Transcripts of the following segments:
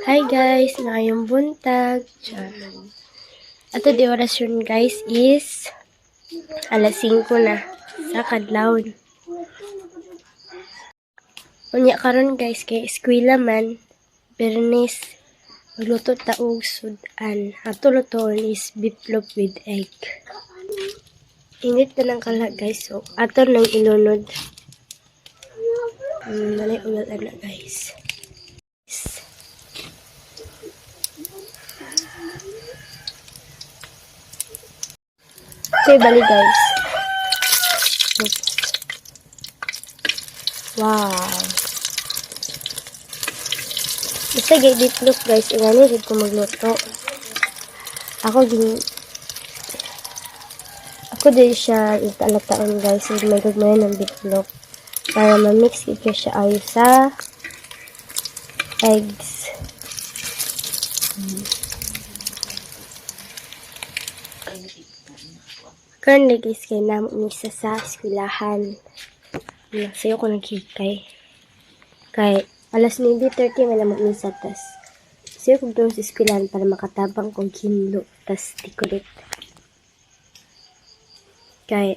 Hi guys, ngayong buntag. Ato di orasyon guys is alas 5 na sa kadlawon. Unya karon guys kay eskwela man, Bernes, magluto ta og sudan. Ato lutoon is beef loaf with egg. Init na ng kala guys, so ato nang ilunod. Malay ulat na guys. Okay, bali guys. Oops. Wow. Basta gay beef loaf guys, ingani rin ko magluto. Ako din siya italataan guys, so magagmayan ng beef loaf para ma-mix ito siya ayo sa eggs. Currently guys, kaya namin misa sa eskwelahan. Sayo ko nagkikay. Kay alas 9:30 may naman misa, tas sayo ko doon sa eskwelahan para makatabang kong kinlo, tas tikulit. Kay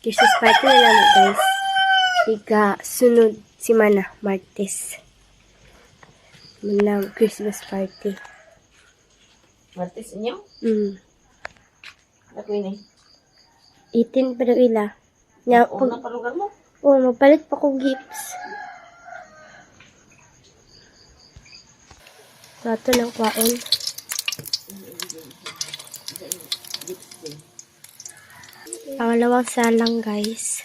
Christmas party na namin guys. Ika sunod simana, Martes. Manang Christmas party. Martes inyo? Ako ini. 18 pa daw ila. Nya, Una pa lugar mo? magpalit pa kong gifts. So, ito ng kwaon. Pangalawang salang, guys.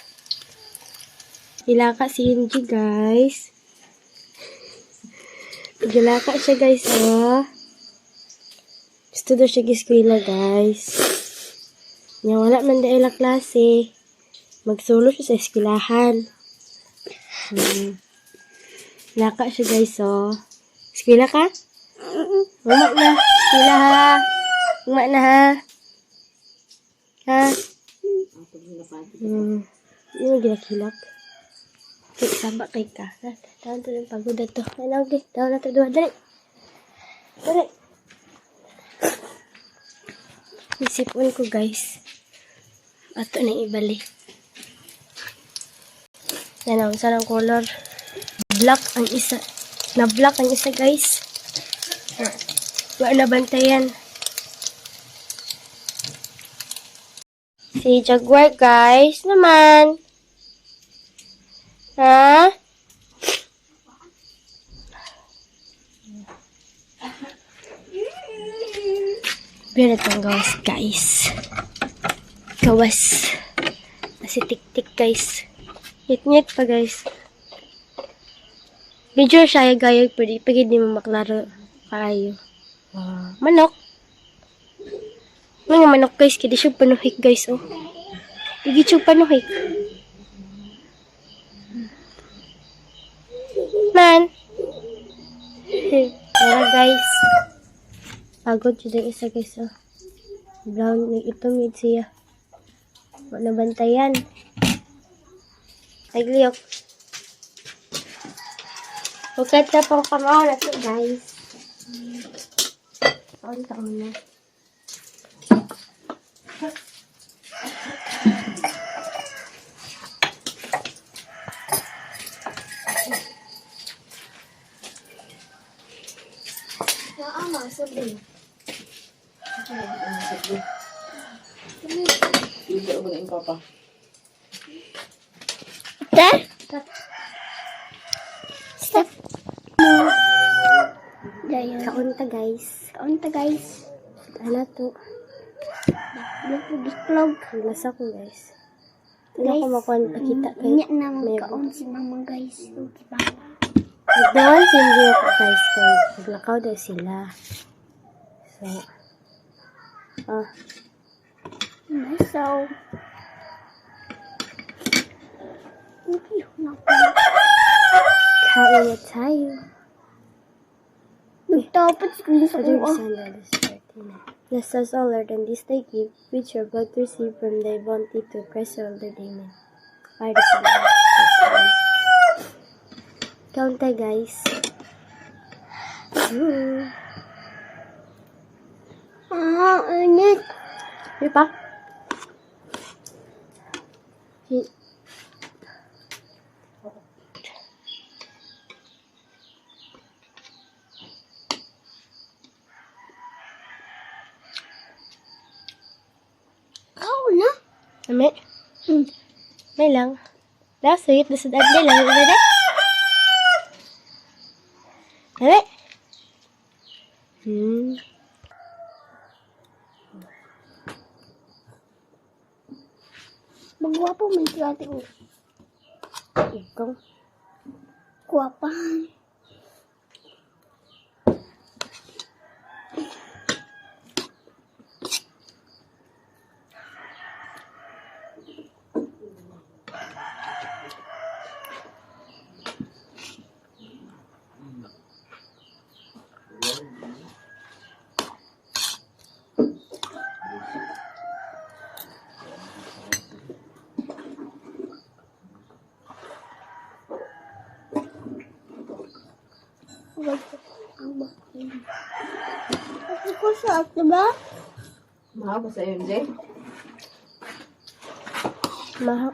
Ilaka si Hinji, guys. Ilaka siya, guys, oh. Gusto daw siya giskwila, guys. Nya, wala man dahil klase. Magsulo siya sa eskwelahan. Laka siya guys, oh. Eskwela ka? Umak na. Eskwela ha. Umak na ha. Ha? Hindi mo ginakilak. Okay, sabak kay ka. Dahan to yung pagod na to. Ay, na, okay. Dahan na to. Dali. Dali. Isipon ko guys. Ato na ibalik. Yan ang isa ng color. Black ang isa. Na black ang isa guys. Wala na bantayan. Si Jaguar guys naman. Ha? Biar itong gawas guys. Gawas. Kasi tik-tik guys. Ngit-ngit pa guys. Medyo siya gaya pwede pag hindi mo maklaro kayo. Manok. Mga manok guys, kaya siya panuhik guys oh. Higit siya panuhik. Man. Tara guys. Pagod siya isa guys oh. Brown, ito mid siya. Wala bantayan. Nagliyok. Huwag na pang pamaw na ito, guys. Taon na. Naamang sabi. Hindi ako na yung papa. Stop. Kaunta guys. Ano to? Biklog. Lasa ko guys. Ano ko makuha pakita kay Inya na magkaon si mama guys. Nagdawan si India ko guys. Naglakaw daw sila. So. Masaw. Kain na tayo. Nagtapot screen sa Other uwa. sandals starting. Bless us all, Lord, and this they give, which your blood receive from thy bounty to Christ our Lord. Amen. Fire the Count guys. Init. Di pa? Kau na. Ame? May lang. Daw, sweet. Dasad adli lang. Ame? Ame? Magwapo man si ate ko. Ikaw. Guwapa. Ate ko sa ate ba? Mahal ba sa'yo, Jay?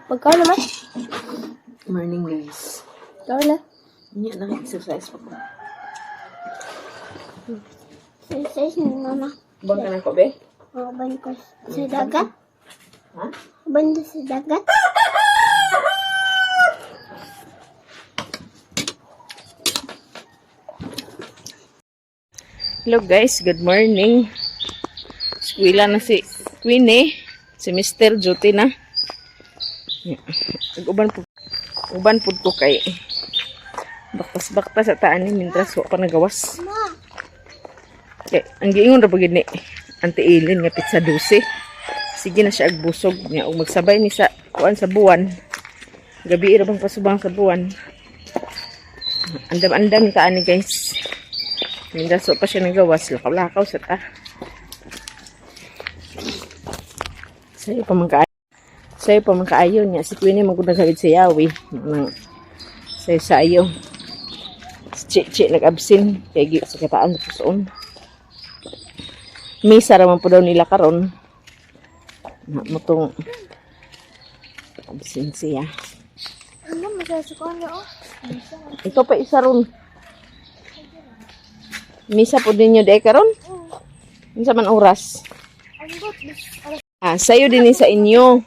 Pagkaw naman. Morning, guys. Ikaw na. Hindi, nag-exercise pa ko. Sa ni mama. Bang ka na ko, be? Ban ko sa dagat. Ha? Ban sa dagat. Hello guys, good morning. Eskwela na si Queenie. Si Mr. Duty na. Uban po ko kay baktas-baktas sa taan ni mintras wa pa nagawas. Okay, ang giingon ra bagid ni Auntie Eileen nga pizza 12. Sige na siya agbusog niya og magsabay ni sa kuan sa buwan. Gabi ra bang pasubang sa buwan. Andam-andam taan ni guys. Mindaso pa siya nagawas, lakaw-lakaw sa ta. Sa'yo pa magkaayon niya. Si Queenie magkunagawid sa yawi. Sa'yo sa'yo. Si Chi nag-absin. Kaya sa kataan na pusoon. Misa raman po daw nila karon. Matong absin siya. Ano masasukuan niyo? Ito pa isa ron. Misa po din nyo day karon? Sa man oras? Sayo din sa inyo.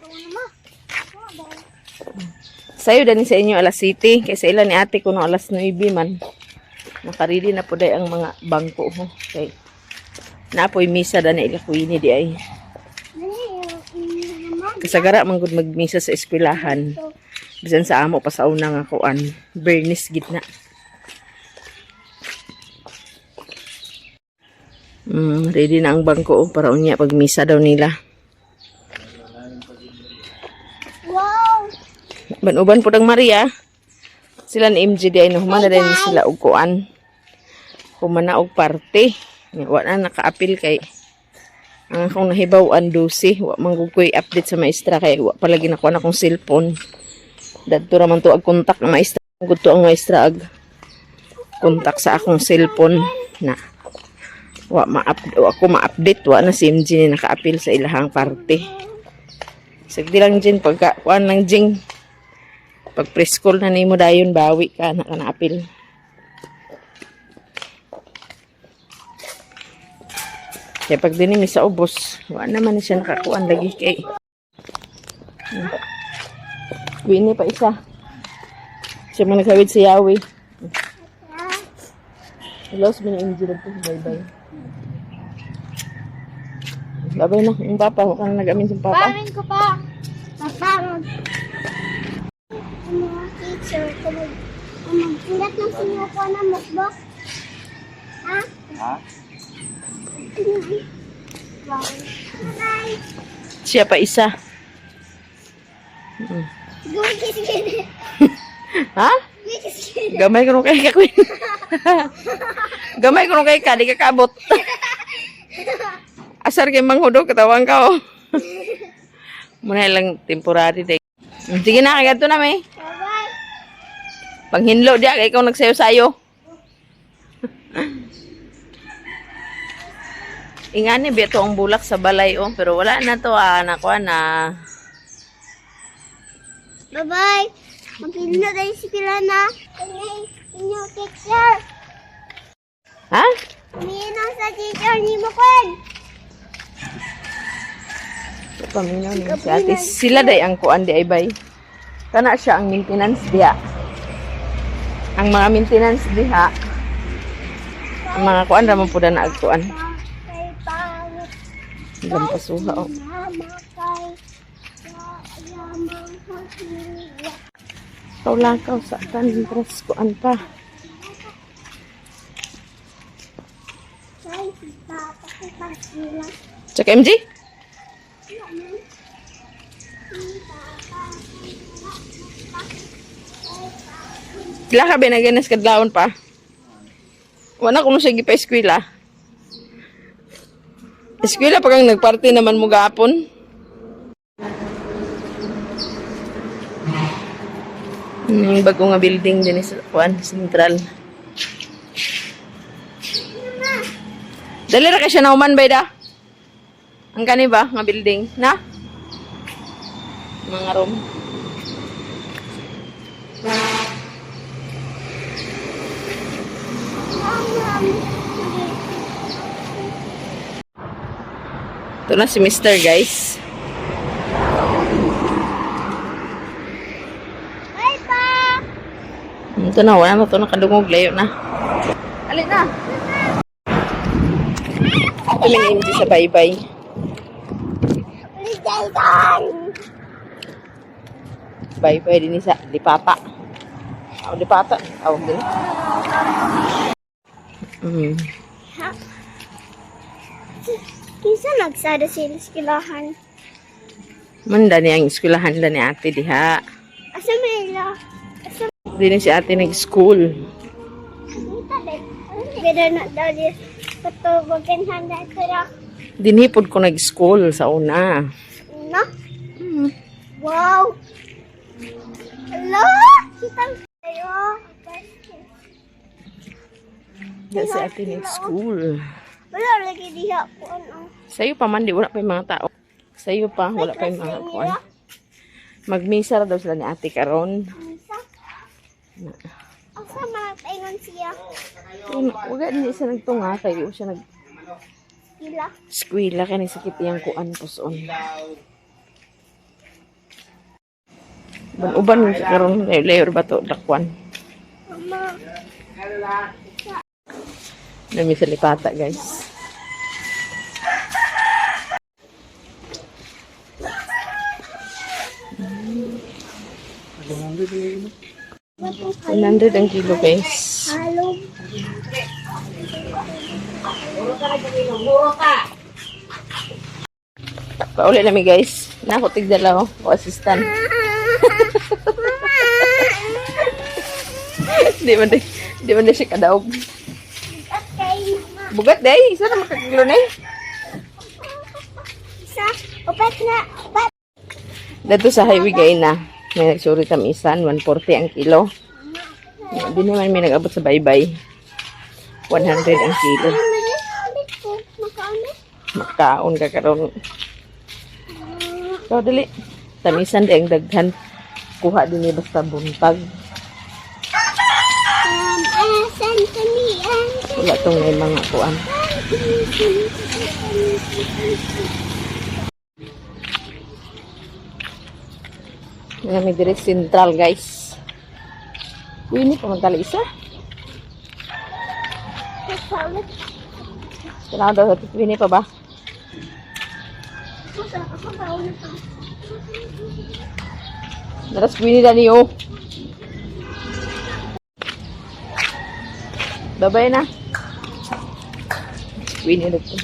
Sayo din sa inyo alas 7. Kaysa ilan ni ate ko no alas 9 man. Nakarili na po day ang mga bangko. Okay. Napoy misa da na ila Queenie di ay. Kasagara man gud magmisa sa eskwelahan. Bisan sa amo pa sa una nga kuan. Bernis gitna. Ready na ang bangko para unya pag misa daw nila. Wow! Ban-uban po ng Maria. Sila ni MJ di ay humana din sila og kuan. Humana og parte. Wa na naka-apil kay ang akong nahibaw-an 12. Wa man koy update sa maestra kay wa palagi na kuan akong cellphone. Dadto ra man to ag kontak ng maestra. Gudto ang maestra ag kontak sa akong cellphone na ako ma-update wa na si MJ ni naka-apil sa ilahang parte. Sagdi lang din pagka kuan lang jing pag preschool na nimo dayon bawi ka na apil. Kaya pag dinimi sa ubos, wa naman siya nakakuan lagi kay. Queenie pa isa. Siya man nagawid si Yawi. Hello, sabi ni MJ dito. Bye-bye. Babay na, yung papa, huwag ka na nag-amin sa papa. Pamin ko pa. Papang. Ang mga teacher, magsilat ng sinuko na mukbok. Ha? Ha? Wow. Bye. Siya pa isa. Gugis-gis. Ha? Gugis-gis. Gamay ko nung kay ka, Queen. Gamay ko nung kay ka, di ka kaabot. Asar kay manghudog, katawang ka, oh. Muna lang temporary, day. Sige na, kagato na, may. Bye-bye. Panghinlo, di, kay ikaw nagsayo-sayo. Ingani beto ang bulak sa balay oh, pero wala na to nakuha na. Bye-bye. Mapili na tayo si Kilana. Inyong teacher. Ha? Umiinom sa teacher ni Mukwen. Paminaw ni si ate. Sila day ang kuan di ay bay. Kana siya ang maintenance diha. Ang mga maintenance diha. Ang mga kuan ra man pud na agtuan. Kay pangit. Ilang pasuha oh. Mama kay. Yamang pagkiliya. Lakaw sa tanintras kuan pa. Kay papa kay pagkiliya. Check MG? Sila ka binaganas kadlawon pa. Wala ko siya gipa eskwela. Eskwela pag ang nagparty naman mo gapon. Yung bago nga building din sa Juan Central. Dali ra ka siya na human bay da? Ang kani ba nga building na? Mga room. Ito na si Mr. guys. Bye pa. Ito na, wala na ito nakadungog. Layo na. Alin na. Piling hindi sa bye-bye. Jason. Bye-bye din sa Lipata. Lipata. Tawag din. Kinsa nagsada sila sa kilahan? Manda niya ang eskwelahan da ni ate diha. Asa Mela? Asa Din si ate nag-school. Kita deh. Beda na dali patubogan handa kara. Dinhipod ko nag-school sa una. Na? Wow. Hello. Kita tayo. Da si ate nag-school. Wala lagi diha ko ano. Sa'yo pa man, di wala pa yung mga tao. Sa'yo pa, wala pa yung mga kuwan. Magmisa ra daw sila ni ate karon. Isa. Asa man taingon siya? Huwag din siya nagtunga, kaya siya Sila. nag-skwila kaya nagsakit yung kuan puson. Uban mo siya karon, layor ba to, dakwan. Mama. Dami sa Lipata, guys. $100 ang kilo, guys. Halo. Pauli namin, guys. Nako, tigdala o assistant. Di man di siya kadaog. Okay, mama. Bugat, day. Isa na makakilo na eh. Isa. Upat na. Upat. Dito sa highway gay na. May nagsuri tamisan, 140 ang kilo. Di naman may nag-abot sa baybay. 100 ang kilo. Makaon ka karon. So, dali. Tamisan di ang daghan. Kuha din ni basta buntag. Asan kami? Wala tong may mga kuan. Yan may direct central, guys. Ini pa magkala isa. Kailangan daw sa ini pa ba? Naras ini na niyo. Babay na. Ini na to.